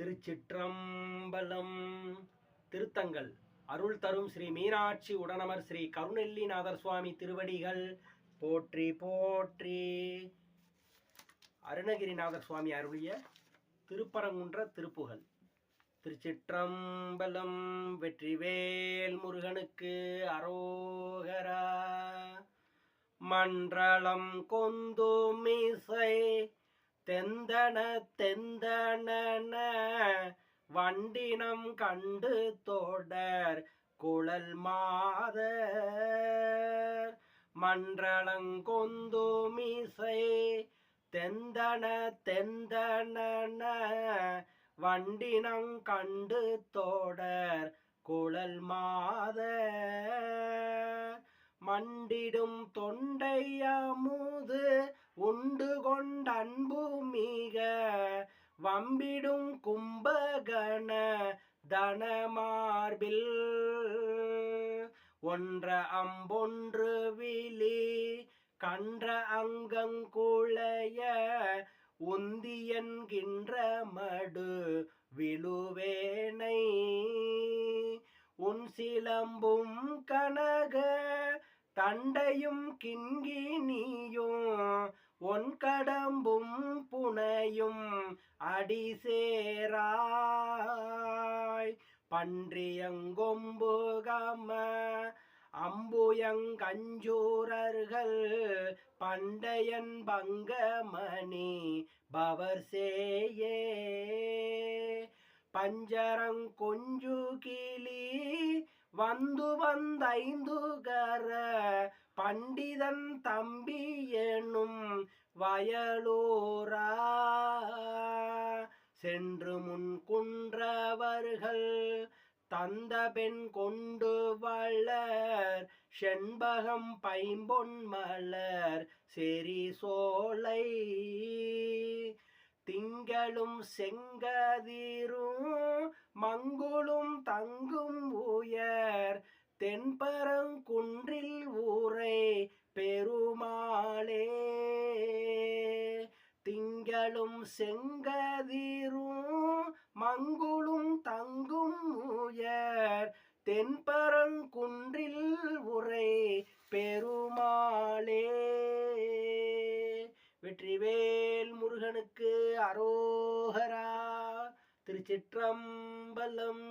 திருச்சிற்றம்பலம். திருத்தங்கள் அருள் தரும் ஸ்ரீ மீனாட்சி உடனமர் ஸ்ரீ கருணெல்லிநாதர் சுவாமி திருவடிகள் போற்றி போற்றி. அருணகிரிநாதர் சுவாமி அருளிய திருப்பரங்குன்ற திருப்புகழ். திருச்சிற்றம்பலம். வெற்றிவேல் முருகனுக்கு அரோகரா. மன்றளம் கொந்துமிசை தெந்தன தெந்தன வண்டினம் கண்டு தோடர் குழல் மாதர். மன்றளங்கொந்துமிசை தெந்தன தெந்தன வண்டினம் கண்டு தோடர் குழல் மாதர். மண்டிடும் தொண்டையமுது உண்டு கொண்டன்பு மிக வம்பிடும் கும்பகண தனமார்பில் ஒன்ற அம்பொன்று விழி கன்ற அங்கங்குளைய உந்தியன்கின்ற மடு விழுவேனை. உன் சிலம்பும் கனக தண்டையும் கிண்கிணியும் ஒன் கடம்பும் புனையும் அடிசேராய். பன்றியங்கொம்பு கம அம்புயங்கஞ்சூரர்கள் பண்டையன் பங்கமணி பவர் சேயே. பஞ்சரங்கொஞ்சு கிளி வந்து வந்தைந்துகர பண்டிதன் தம்பி எனும் வயலூரா. சென்று முன் குன்றவர்கள் தந்த பெண் கொண்டு வளர் செண்பகம் பைம்பொன் மலர் செறி சோலை. திங்களும் செங்கதிரும் மங்குளும் தங்கும் உயர் தென்பரங்குன்றில் ஊரை பெருமாளே. திங்களும் செங்கதிரும் மங்குளும் தங்கும் உயர் தென்பரங்குன்றில் உரை பெருமாளே. வெற்றிவேல் முருகனுக்கு அரோகரா. திருச்சிற்றம்பலம்.